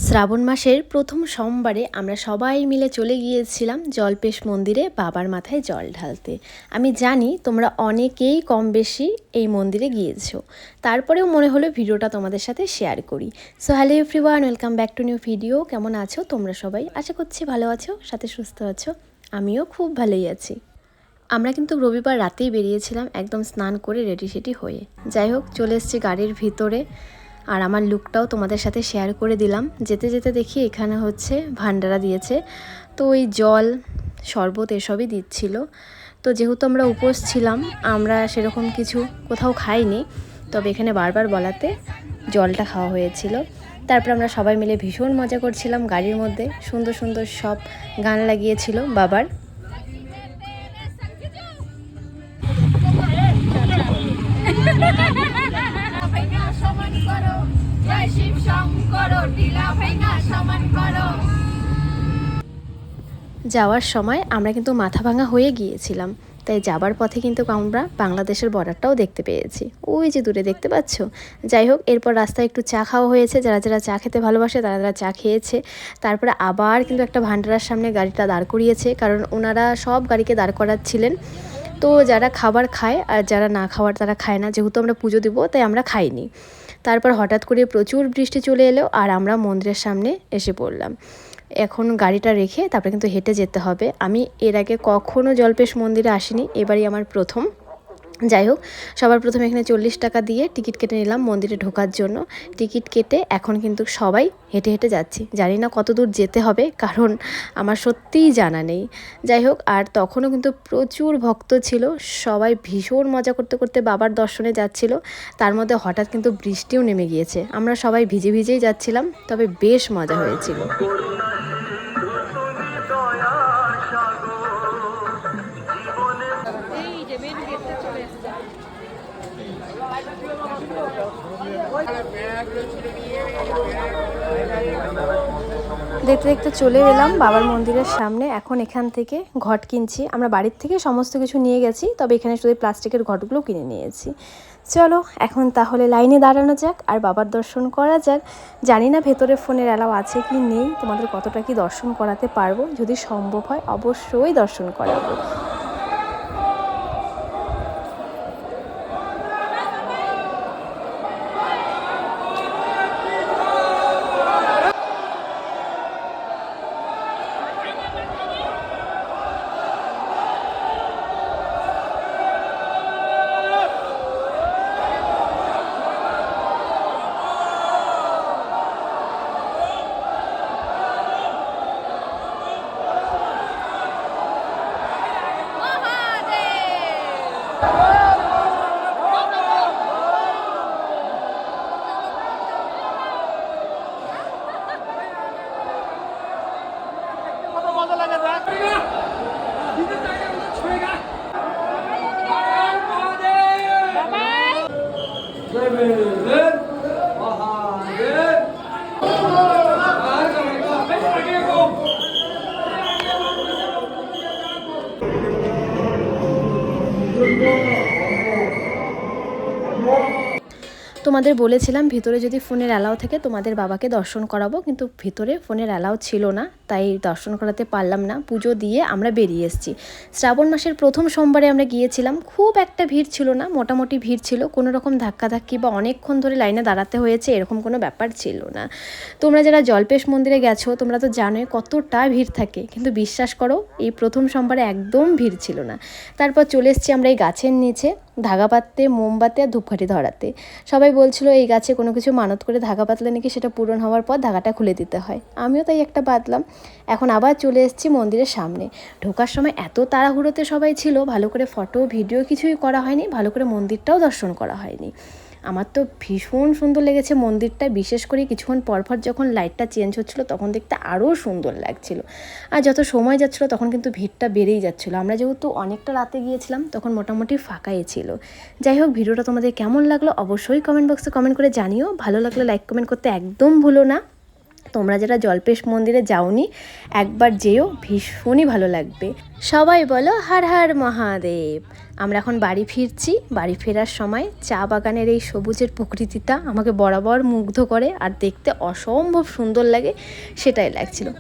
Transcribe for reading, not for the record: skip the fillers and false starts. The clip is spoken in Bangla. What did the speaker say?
শ্রাবণ মাসের প্রথম সোমবারে আমরা সবাই মিলে চলে গিয়েছিলাম জল্পেশ মন্দিরে বাবার মাথায় জল ঢালতে। আমি জানি তোমরা অনেকেই কম বেশি এই মন্দিরে গিয়েছো, তারপরেও মনে হলো ভিডিওটা তোমাদের সাথে শেয়ার করি। So hello everyone, welcome back to new video. কেমন আছো তোমরা সবাই? আশা করছি ভালো আছো, সাথে সুস্থ আছো। আমিও খুব ভালোই আছি। আমরা কিন্তু রবিবার রাতেই বেরিয়েছিলাম, একদম স্নান করে রেডি সেডি হয়ে। যাই হোক, চলে এসেছি গাড়ির ভিতরে, আর আমার লুকটাও তোমাদের সাথে শেয়ার করে দিলাম। যেতে যেতে দেখি এখানে হচ্ছে ভান্ডারা দিয়েছে, তো ওই জল শরবত এসবই দিচ্ছিল। তো যেহেতু আমরা উপোস ছিলাম, আমরা সেরকম কিছু কোথাও খাইনি, তবে এখানে বারবার বলাতে জলটা খাওয়া হয়েছিল। তারপর আমরা সবাই মিলে ভীষণ মজা করছিলাম গাড়ির মধ্যে। সুন্দর সুন্দর সব গান লাগিয়েছিল বাবার। যাওয়ার সময় আমরা কিন্তু মাথা ভাঙা হয়ে গিয়েছিলাম, তাই যাবার পথে কিন্তু আমরা বাংলাদেশের বর্ডারটাও দেখতে পেয়েছি, ওই যে দূরে দেখতে পাচ্ছ। যাই হোক, এরপর রাস্তায় একটু চা খাওয়া হয়েছে, যারা যারা চা খেতে ভালোবাসে তারা তারা চা খেয়েছে। তারপরে আবার কিন্তু একটা ভান্ডারার সামনে গাড়িটা দাঁড় করিয়েছে, কারণ ওনারা সব গাড়িকে দাঁড় করাচ্ছিলেন। তো যারা খাবার খায় আর যারা না খাওয়ার তারা খায় না, যেহেতু আমরা পুজো দিব তাই আমরা খাইনি। তারপর হঠাৎ করে প্রচুর বৃষ্টি চলে এলো, আর আমরা মন্দিরের সামনে এসে পড়লাম। এখন গাড়িটা রেখে তারপরে কিন্তু হেঁটে যেতে হবে। আমি এর আগে কখনো জল্পেশ মন্দিরে আসিনি, এবারই আমার প্রথম। যাই হোক, সবার প্রথমে এখানে 40 টাকা দিয়ে টিকিট কেটে নিলাম মন্দিরে ঢোকার জন্য। টিকিট কেটে এখন কিন্তু সবাই হেঁটে হেঁটে যাচ্ছি। জানি না কত দূর যেতে হবে, কারণ আমার সত্যিই জানা নেই। যাই হোক, আর তখনও কিন্তু প্রচুর ভক্ত ছিল, সবাই ভীষণ মজা করতে করতে বাবার দর্শনে যাচ্ছিল। তার মধ্যে হঠাৎ কিন্তু বৃষ্টিও নেমে গিয়েছে, আমরা সবাই ভিজে ভিজেই যাচ্ছিলাম, তবে বেশ মজা হয়েছিল। দেখতে দেখতে চলে এলাম বাবার মন্দিরের সামনে। এখন এখান থেকে ঘট কিনছি। আমরা বাড়ির থেকে সমস্ত কিছু নিয়ে গেছি, তবে এখানে শুধু প্লাস্টিকের ঘটগুলো কিনে নিয়েছি। চলো এখন তাহলে লাইনে দাঁড়ানো যাক আর বাবার দর্শন করা যাক। জানি না ভেতরে ফোনের অ্যালাউ আছে কি নেই, তোমাদের কতটা কি দর্শন করাতে পারবো। যদি সম্ভব হয় অবশ্যই দর্শন করাবো। তোমাদের বলেছিলাম ভিতরে যদি ফোনের অ্যালাউ থাকে তোমাদের বাবাকে দর্শন করাবো, কিন্তু ভিতরে ফোনের অ্যালাউ ছিল না, তাই দর্শন করাতে পারলাম না। পুজো দিয়ে আমরা বেরিয়ে এসেছি। শ্রাবণ মাসের প্রথম সোমবারে আমরা গিয়েছিলাম, খুব একটা ভিড় ছিল না, মোটামুটি ভিড় ছিল। কোনো রকম ধাক্কাধাক্কি বা অনেকক্ষণ ধরে লাইনে দাঁড়াতে হয়েছে এরকম কোনো ব্যাপার ছিল না। তোমরা যারা জল্পেশ মন্দিরে গেছো তোমরা তো জানোই কতটা ভিড় থাকে, কিন্তু বিশ্বাস করো এই প্রথম সোমবারে একদম ভিড় ছিল না। তারপর চলে এসেছি আমরা এই গাছের নিচে ধাগা পাততে, মোমবাতি আর ধূপকাঠি ধরাতে। সবাই বলছিল এই গাছে কোনো কিছু মানত করে ধাগা পাতলে নাকি সেটা পূরণ হওয়ার পর ধাগাটা খুলে দিতে হয়। আমিও তাই একটা বাঁধলাম। এখন আবার চলে এসেছি মন্দিরের সামনে। ঢোকার সময় এত তাড়াহুড়োতে সবাই ছিল, ভালো করে ফটো ভিডিও কিছুই করা হয়নি, ভালো করে মন্দিরটাও দর্শন করা হয়নি। আমার তো ভীষণ সুন্দর লেগেছে মন্দিরটা, বিশেষ করে কিছুক্ষণ পরপর যখন লাইটটা চেঞ্জ হচ্ছিলো তখন দেখতে আরও সুন্দর লাগছিল। আর যত সময় যাচ্ছিলো তখন কিন্তু ভিড়টা বেড়েই যাচ্ছিলো। আমরা যেহেতু অনেকটা রাতে গিয়েছিলাম তখন মোটামুটি ফাঁকাই ছিল। যাই হোক, ভিডিওটা তোমাদের কেমন লাগলো অবশ্যই কমেন্ট বক্সে কমেন্ট করে জানিও। ভালো লাগলে লাইক কমেন্ট করতে একদম ভুলো না। তোমরা যারা জল্পেশ মন্দিরে যাওনি একবার যেও, ভীষণই ভালো লাগবে। সবাই বলো হর হর মহাদেব। আমরা এখন বাড়ি ফিরছি। বাড়ি ফেরার সময় চা বাগানের এই সবুজের প্রকৃতিটা আমাকে বরাবর মুগ্ধ করে আর দেখতে অসম্ভব সুন্দর লাগে, সেটাই লাগছিল।